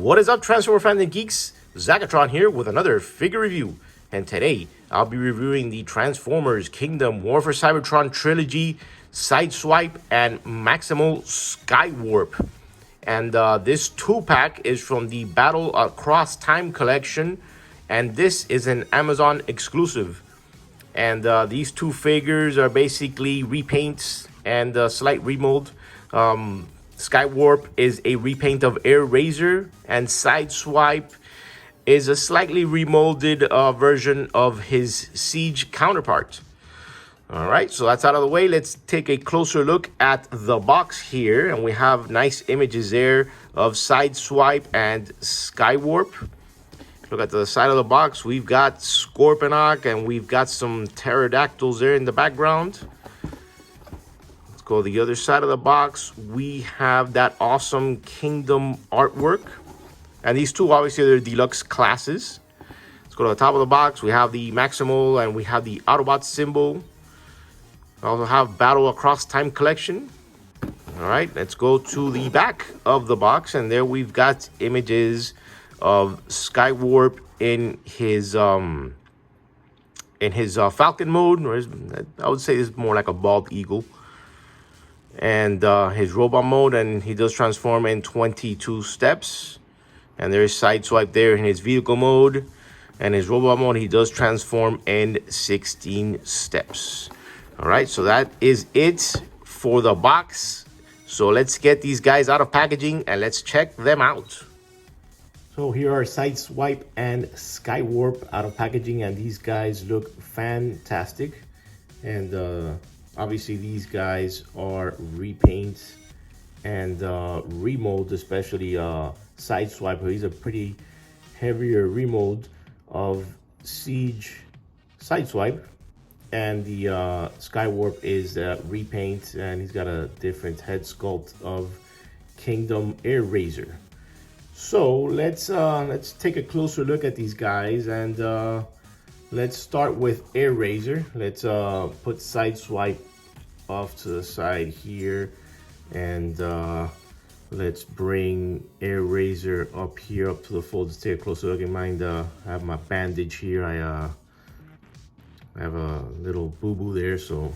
What is up, Transformer fans and geeks? Zagatron here with another figure review. And today, I'll be reviewing the Transformers Kingdom War for Cybertron Trilogy, Sideswipe, and Maximal Skywarp. And this 2-pack is from the Battle Across Time collection. And this is an Amazon exclusive. And these two figures are basically repaints and slight remold. Skywarp is a repaint of Air Razor, and Sideswipe is a slightly remolded version of his Siege counterpart. All right, so that's out of the way. Let's take a closer look at the box here, and we have nice images there of Sideswipe and Skywarp. Look at the side of the box. We've got Scorponok, and we've got some pterodactyls there in the background. Go the other side of the box. We have that awesome Kingdom artwork, and these two obviously they're deluxe classes. Let's go to the top of the box. We have the Maximal and we have the Autobot symbol. We also have Battle Across Time collection. All right, let's go to the back of the box, and there we've got images of Skywarp in his Falcon mode, or I would say it's more like a bald eagle. And his robot mode, and he does transform in 22 steps. And there's Sideswipe there in his vehicle mode, and his robot mode, he does transform in 16 steps. All right, so that is it for the box. So let's get these guys out of packaging and let's check them out. So here are Sideswipe and Skywarp out of packaging, and these guys look fantastic. And obviously, these guys are repaints and remold, especially Sideswipe. He's a pretty heavier remold of Siege Sideswipe, and the Skywarp is repaint, and he's got a different head sculpt of Kingdom Air Razor. So let's take a closer look at these guys, and let's start with Air Razor. Let's put Sideswipe off to the side here, and let's bring Air Razor up here, up to the fold. Let's take a closer look. Mind, I have my bandage here. I have a little boo-boo there, so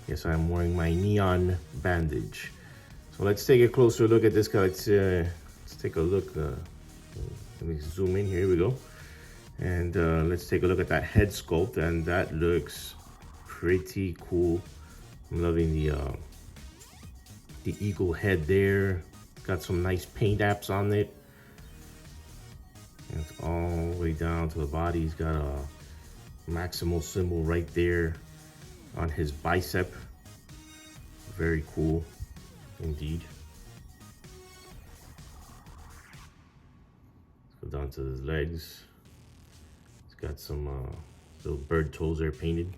yes, I'm wearing my neon bandage. So let's take a closer look at this guy. Let's take a look. Let me zoom in here. Here we go. And let's take a look at that head sculpt, and that looks pretty cool. I'm loving the eagle head there. Got some nice paint apps on it. And it's all the way down to the body. He's got a Maximal symbol right there on his bicep. Very cool indeed. Let's go down to his legs. Got some little bird toes there painted.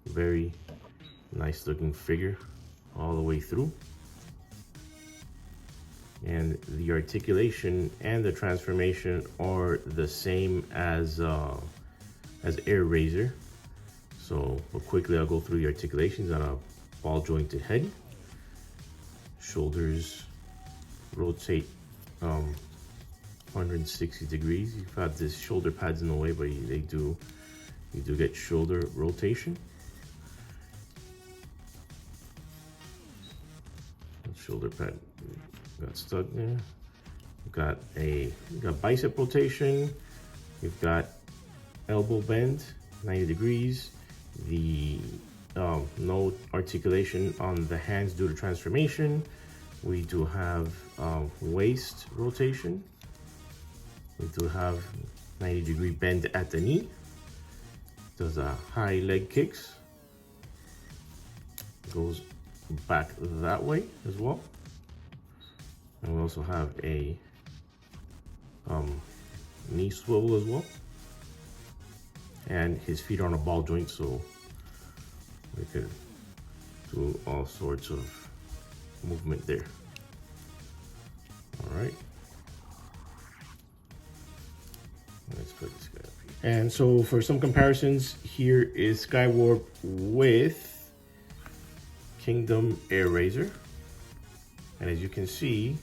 Very nice looking figure all the way through. And the articulation and the transformation are the same as Air Razor. So quickly I'll go through the articulations on a ball jointed head. Shoulders rotate 160 degrees. You've got this shoulder pads in the way, but you do get shoulder rotation. Shoulder pad got stuck there. You've got bicep rotation. You've got elbow bend 90 degrees. The no articulation on the hands due to transformation. We do have waist rotation. We do have 90-degree bend at the knee. Does a high leg kicks. Goes back that way as well. And we also have a knee swivel as well. And his feet are on a ball joint, so we could do all sorts of movement there. All right. Let's put this guy up here. And so for some comparisons, here is Skywarp with Kingdom Air Razor. And as you can see,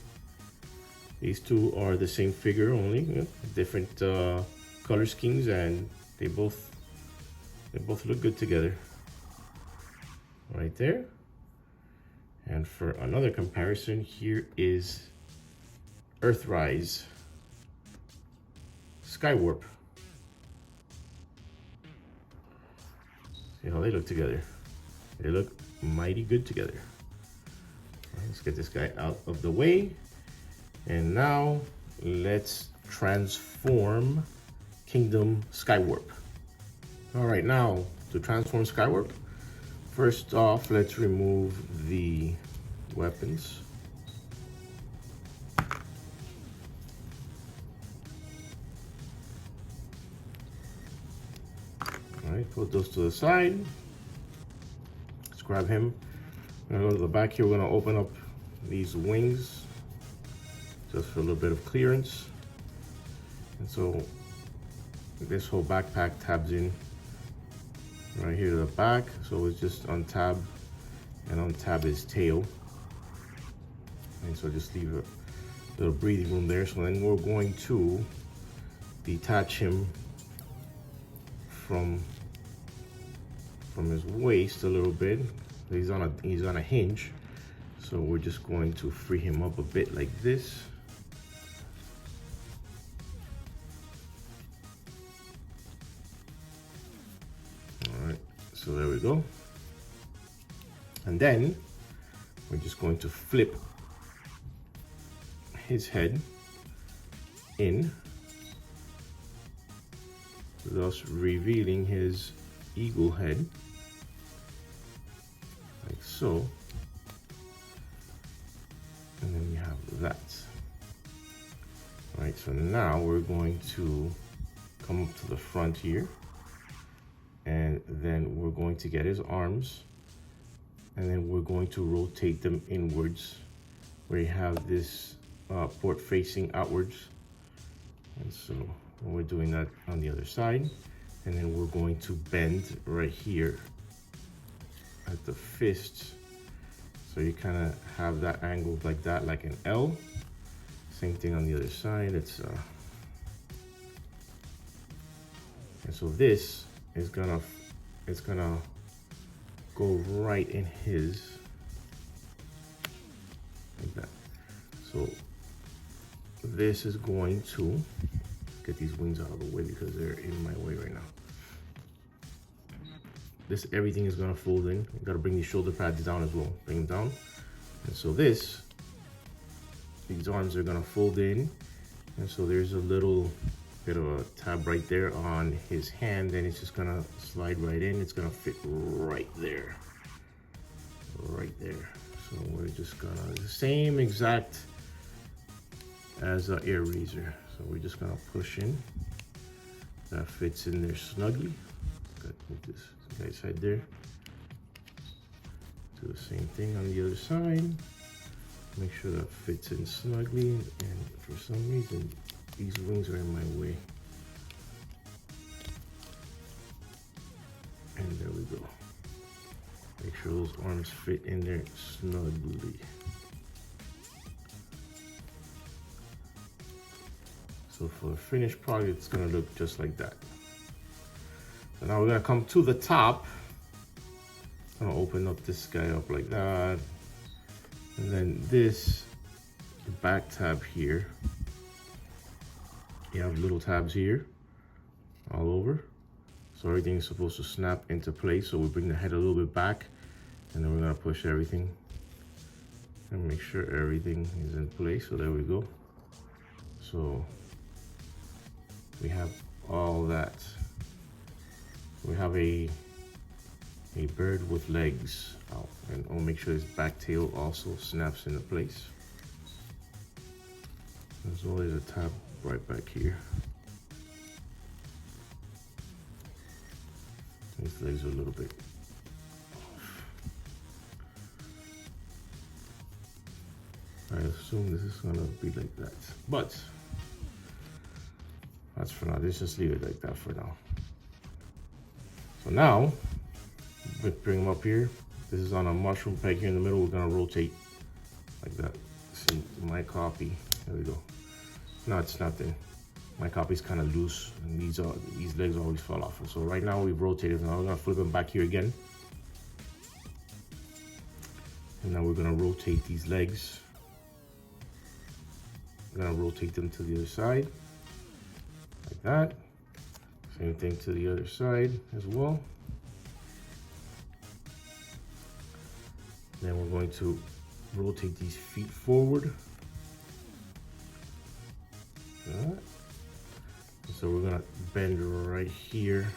these two are the same figure, only different color schemes, and they both look good together. Right there. And for another comparison, here is Earthrise Skywarp. See how they look together? They look mighty good together. Let's get this guy out of the way. And now let's transform Kingdom Skywarp. All right, now to transform Skywarp, first off, let's remove the weapons. All right, put those to the side. Let's grab him. I'm gonna go to the back here. We're gonna open up these wings just for a little bit of clearance. And so this whole backpack tabs in right here to the back. So it's just untab and untab his tail. And so just leave a little breathing room there. So then we're going to detach him from his waist a little bit. He's on a hinge. So we're just going to free him up a bit like this. All right, so there we go. And then we're just going to flip his head in, thus revealing his eagle head, like so. And then we have that. All right, so now we're going to come up to the front here, and then we're going to get his arms, and then we're going to rotate them inwards, where you have this port facing outwards. And so we're doing that on the other side, and then we're going to bend right here at the fist. So you kind of have that angled like that, like an L. Same thing on the other side. And so this is gonna go right in his, like that. So this is going to get these wings out of the way because they're in my way right now. This, everything is gonna fold in. You gotta bring these shoulder pads down as well. Bring them down. And so these arms are gonna fold in. And so there's a little bit of a tab right there on his hand, and it's just gonna slide right in. It's gonna fit right there. Right there. So we're just gonna, the same exact as an air razor. So we're just gonna push in. That fits in there snugly. Got this guy's head there. Do the same thing on the other side. Make sure that fits in snugly, and for some reason these wings are in my way. And there we go. Make sure those arms fit in there snugly. So for the finished product, it's gonna look just like that. So now we're gonna come to the top. I'm gonna open up this guy up like that. And then this back tab here, you have little tabs here all over. So everything is supposed to snap into place. So we bring the head a little bit back, and then we're gonna push everything and make sure everything is in place. So there we go. So we have all that. We have a bird with legs out, and I'll make sure his back tail also snaps into place. As well as a tab right back here. His legs are a little bit off. I assume this is gonna be like that, but that's for now. Let's just leave it like that for now. So now, bring them up here. This is on a mushroom peg here in the middle. We're gonna rotate like that. See, my copy, there we go. No, it's nothing. My copy's kind of loose, and these legs always fall off. So right now we've rotated. Now we're gonna flip them back here again. And now we're gonna rotate these legs. We're gonna rotate them to the other side, like that. Same thing to the other side as well. Then we're going to rotate these feet forward. Like that. So we're gonna bend right here.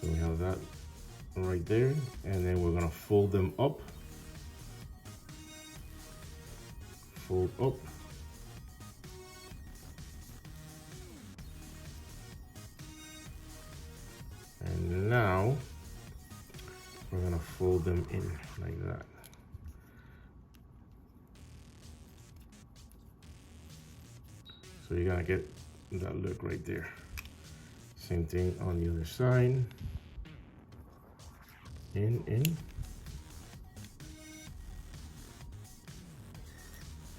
So we have that right there, and then we're gonna fold them up. Fold up. And now we're gonna fold them in like that. So you're gonna get that look right there. Same thing on the other side. In.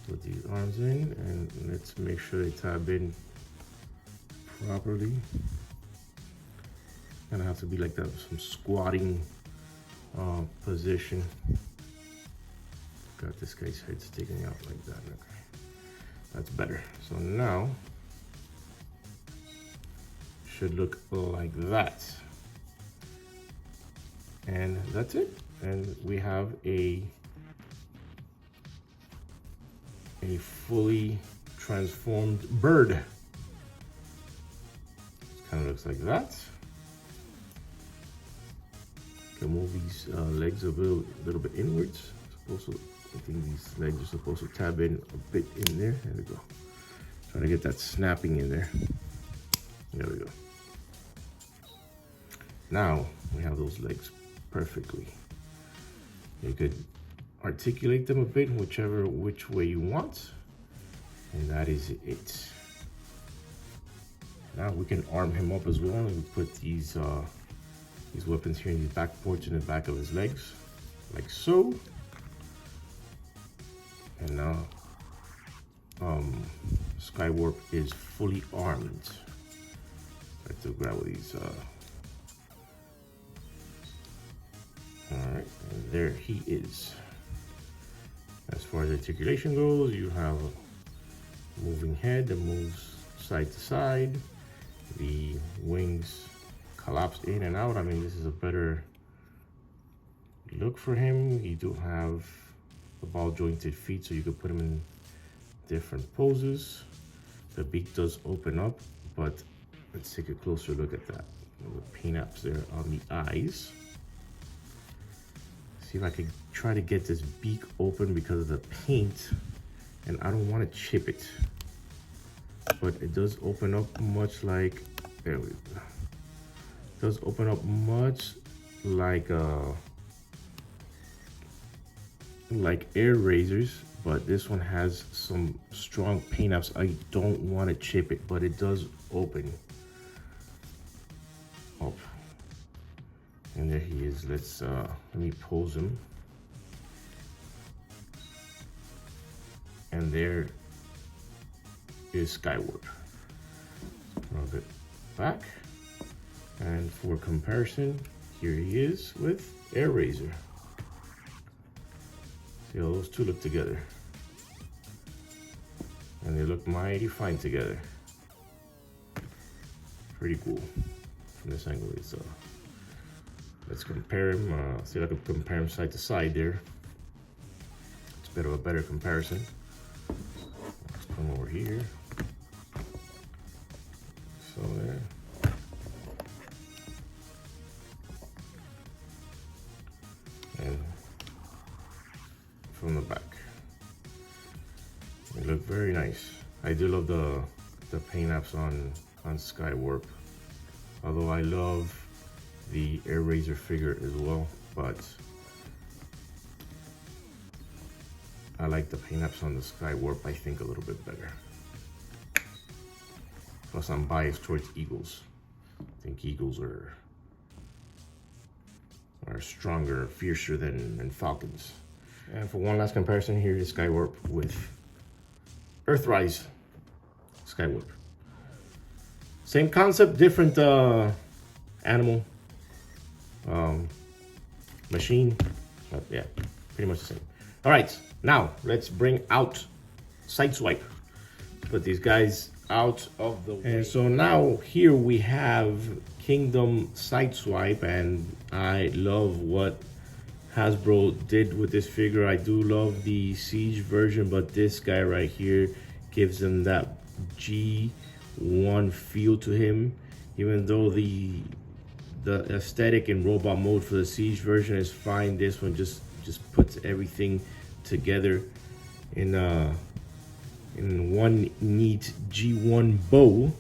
Put these arms in, and let's make sure they tab in properly. Gonna have to be like that, some squatting position. Got this guy's head sticking out like that. Okay, that's better. So now should look like that, and that's it. And we have a fully transformed bird. It kind of looks like that. Can move these legs a little bit inwards. I think these legs are supposed to tab in a bit in there. There we go. Trying to get that snapping in there. There we go. Now we have those legs perfectly. You could articulate them a bit, which way you want, and that is it. Now we can arm him up as well, and we put these weapons here in these back ports in the back of his legs, like so. And now Skywarp is fully armed. I have to grab these. All right, and there he is. As far as articulation goes, you have a moving head that moves side to side. The wings collapse in and out. I mean, this is a better look for him. You do have the ball jointed feet, so you could put him in different poses. The beak does open up, but let's take a closer look at that. The paint-apps there on the eyes. See if I can try to get this beak open because of the paint, and I don't want to chip it. But it does open up much like, there we go. It does open up much like air razors, but this one has some strong paint-apps. I don't want to chip it, but it does open up. And there he is. Let me pose him. And there is Skywarp. Rub it back. And for comparison, here he is with Air Razor. See how those two look together. And they look mighty fine together. Pretty cool from this angle. Let's compare him. See if I can compare him side to side there. It's a bit of a better comparison. Let's come over here. So there. And from the back. They look very nice. I do love the paint-apps on Skywarp. Although I love the Air Razor figure as well, but I like the paint-apps on the Skywarp, I think, a little bit better. Plus I'm biased towards eagles. I think eagles are are stronger, fiercer than falcons. And for one last comparison, here is Skywarp with Earthrise Skywarp. Same concept, different animal, machine, but yeah, pretty much the same. All right, now let's bring out Sideswipe. Put these guys out of the way. And so now here we have Kingdom Sideswipe, and I love what Hasbro did with this figure. I do love the Siege version, but this guy right here gives him that G1 feel to him. Even though the aesthetic in robot mode for the Siege version is fine, this one just puts everything together in one neat G1 bow.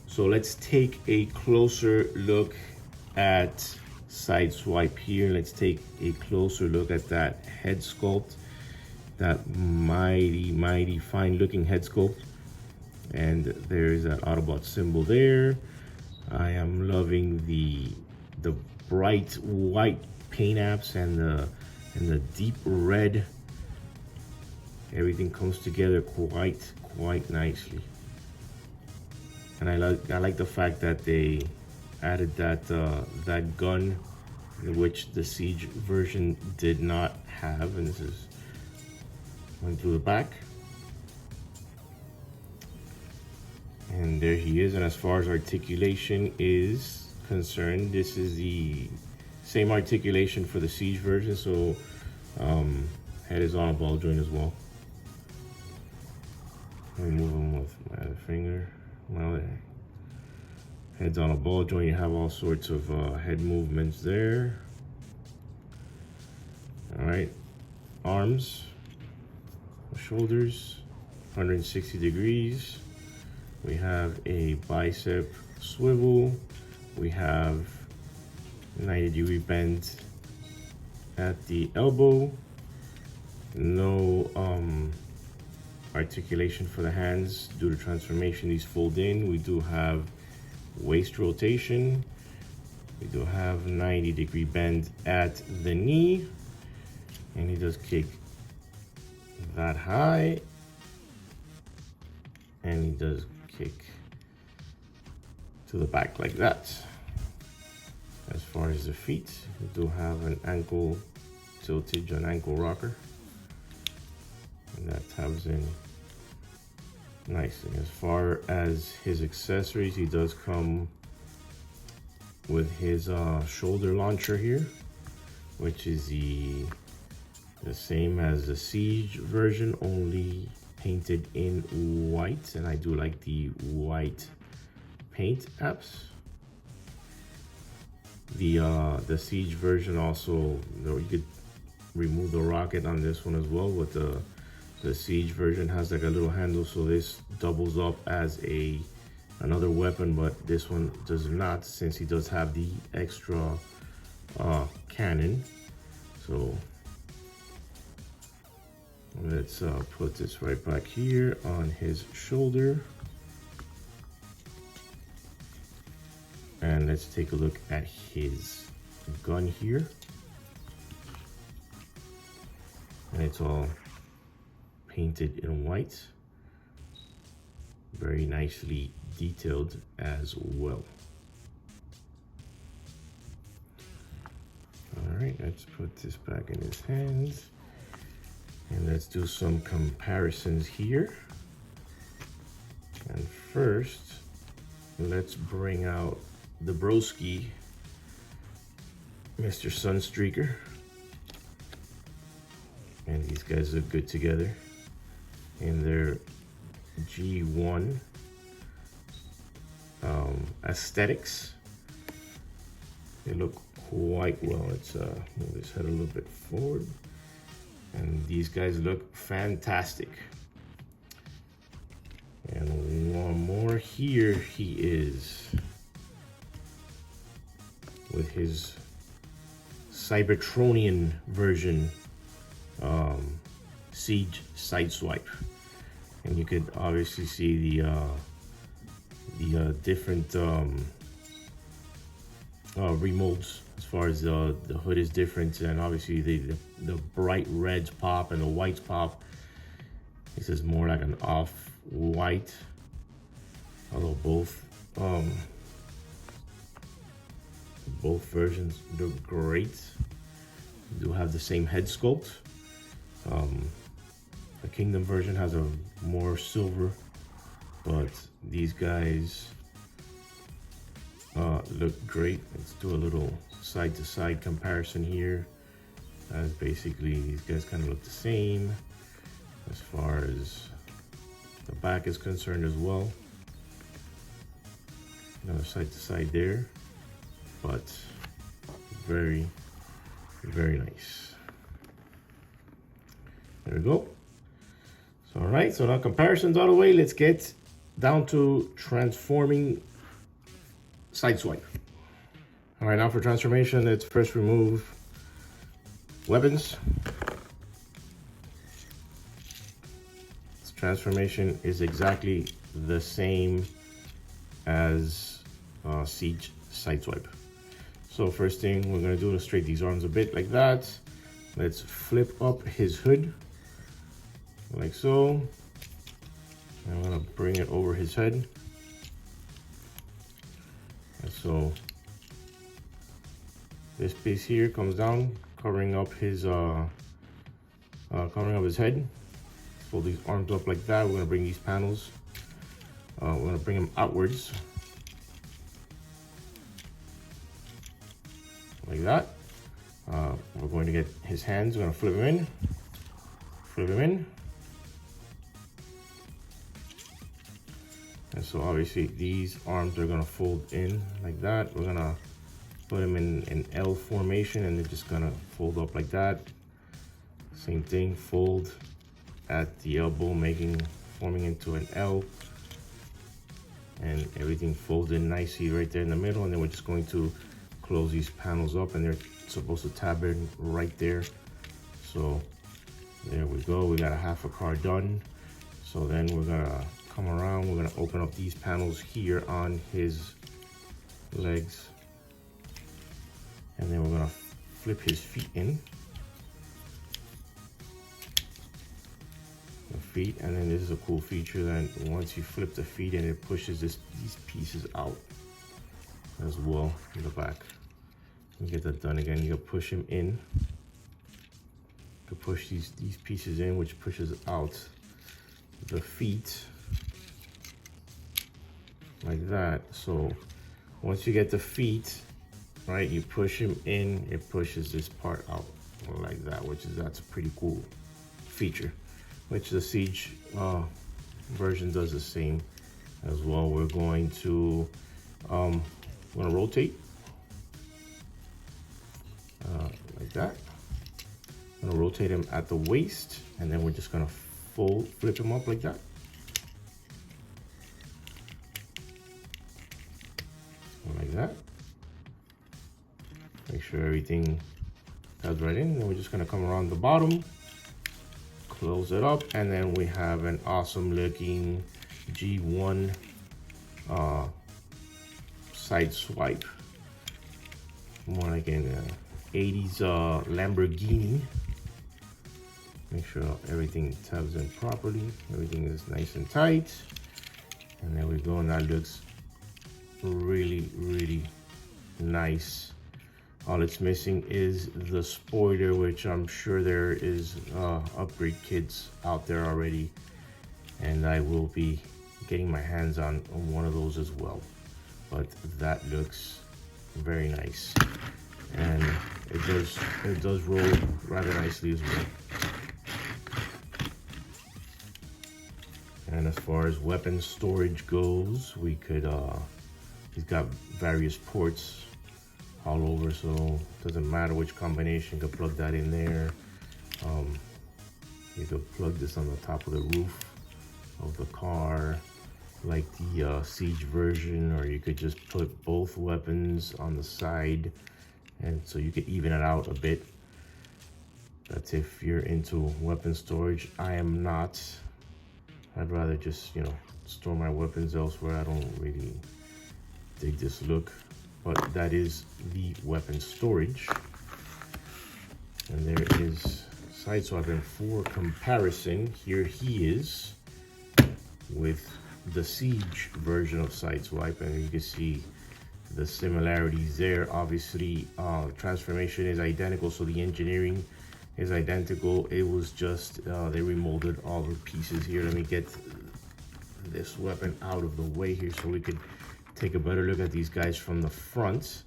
So let's take a closer look at Sideswipe here. Let's take a closer look at that head sculpt, that mighty fine looking head sculpt. And there's that Autobot symbol there. I am loving the bright white paint apps and the deep red. Everything comes together quite nicely. And I like the fact that they added that gun, which the Siege version did not have. And this is going through the back. And there he is. And as far as articulation is concerned, this is the same articulation for the Siege version. So head is on a ball joint as well. Let me move them with my other finger. Well, head's on a ball joint. You have all sorts of head movements there. All right, arms, shoulders, 160 degrees. We have a bicep swivel. We have 90-degree bend at the elbow. No articulation for the hands due to transformation. These fold in. We do have waist rotation. We do have 90-degree bend at the knee, and he does kick that high, and he does kick to the back like that. As far as the feet, we do have an ankle tiltage, an ankle rocker, and that tabs in nicely. As far as his accessories, he does come with his shoulder launcher here, which is the same as the Siege version, only painted in white. And I do like the white paint apps. The Siege version also, you could remove the rocket on this one as well, but the Siege version has like a little handle, so this doubles up as another weapon, but this one does not, since he does have the extra cannon. So let's put this right back here on his shoulder. And let's take a look at his gun here. And it's all painted in white. Very nicely detailed as well. All right, let's put this back in his hands. And let's do some comparisons here. And first, let's bring out the broski, Mr. Sunstreaker. And these guys look good together in their G1 aesthetics. They look quite well. Let's move this head a little bit forward. And these guys look fantastic. And one more here, he is with his Cybertronian version Siege Sideswipe. And you could obviously see the different remolds as far as the hood is different, and obviously the bright reds pop and the whites pop. This is more like an off-white, although both versions look great. You do have the same head sculpt. The Kingdom version has a more silver, but these guys look great. Let's do a little side-to-side comparison here, as basically these guys kind of look the same as far as the back is concerned as well. Another side-to-side there, but very, very nice. There we go. So, all right, so now comparisons out of the way, let's get down to transforming Sideswipe. All right, now for transformation, let's first remove weapons. This transformation is exactly the same as Siege Sideswipe. So first thing we're gonna do is straighten these arms a bit like that. Let's flip up his hood like so. I'm gonna bring it over his head. And so this piece here comes down, covering up his head. Fold these arms up like that. We're gonna bring these panels. We're gonna bring them outwards like that. We're going to get his hands. We're gonna flip him in, flip him in. And so obviously these arms are gonna fold in like that. We're gonna put them in an L formation, and they're just gonna fold up like that. Same thing, fold at the elbow, forming into an L, and everything folds in nicely right there in the middle. And then we're just going to close these panels up, and they're supposed to tab in right there. So there we go, we got a half a car done. So then we're gonna come around, we're gonna open up these panels here on his legs, and then we're gonna flip his feet in. The feet, and then this is a cool feature that once you flip the feet in, it pushes these pieces out as well in the back. You get that done again, you can push him in. You push these pieces in, which pushes out the feet like that. So once you get the feet, right, you push him in, it pushes this part out like that, that's a pretty cool feature, which the Siege version does the same as well. We're going to rotate like that. I'm gonna rotate him at the waist, and then we're just gonna flip him up like that. Like that. Make sure everything tabs right in. Then we're just gonna come around the bottom, close it up, and then we have an awesome looking G1 Sideswipe. More like an 80s Lamborghini. Make sure everything tabs in properly. Everything is nice and tight. And there we go, and that looks really, really nice. All it's missing is the spoiler, which I'm sure there is upgrade kits out there already, and I will be getting my hands on one of those as well. But that looks very nice, and it does roll rather nicely as well. And as far as weapon storage goes, we could he's got various ports all over, so it doesn't matter which combination. You can plug that in there. You could plug this on the top of the roof of the car like the Siege version, or you could just put both weapons on the side, and so you could even it out a bit. That's if you're into weapon storage. I am not. I'd rather just, store my weapons elsewhere. I don't really dig this look, but that is the weapon storage. And there is Sideswipe. And for comparison, here he is with the Siege version of Sideswipe, and you can see the similarities there. Obviously, transformation is identical, so the engineering is identical. It was just they remolded all the pieces here. Let me get this weapon out of the way here so we could take a better look at these guys from the front.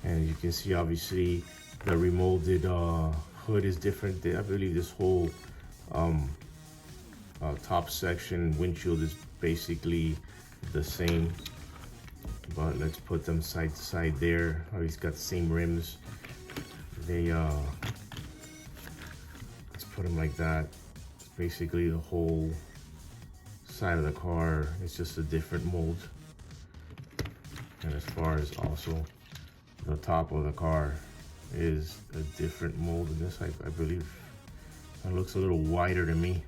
And you can see obviously the remolded hood is different. I believe this whole top section windshield is basically the same, but let's put them side to side there. Oh, he's got the same rims. They let's put them like that. Basically the whole side of the car is just a different mold. And as far as also the top of the car is a different mold in this. I believe it looks a little wider to me,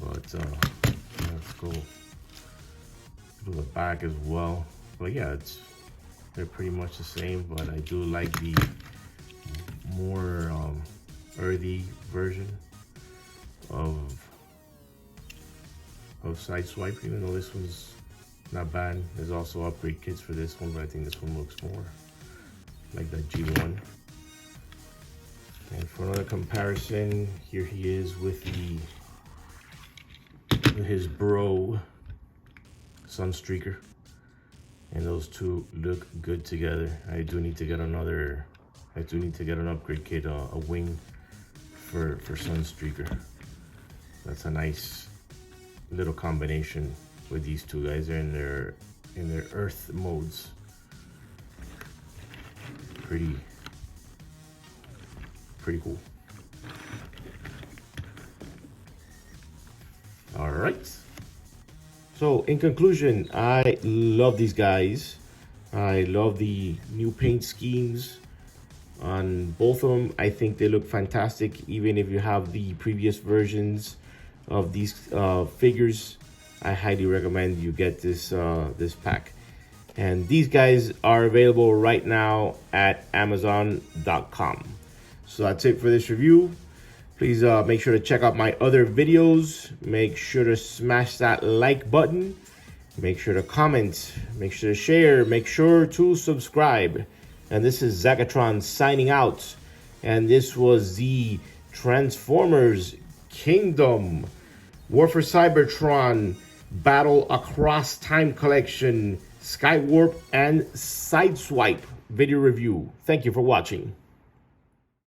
but let's go to the back as well. But yeah, they're pretty much the same, but I do like the more earthy version of Sideswipe, even though this one's not bad. There's also upgrade kits for this one, but I think this one looks more like that G1. And for another comparison, here he is with his bro Sunstreaker, and those two look good together. I do need to get an upgrade kit, a wing for Sunstreaker. That's a nice little combination with these two guys. They're in their earth modes. Pretty cool. All right. So in conclusion, I love these guys. I love the new paint schemes on both of them. I think they look fantastic. Even if you have the previous versions of these figures, I highly recommend you get this this pack. And these guys are available right now at Amazon.com. So that's it for this review. Please make sure to check out my other videos. Make sure to smash that like button. Make sure to comment. Make sure to share. Make sure to subscribe. And this is Zagatron signing out. And this was the Transformers Kingdom War for Cybertron Battle Across Time Collection Skywarp and Sideswipe video review. Thank you for watching.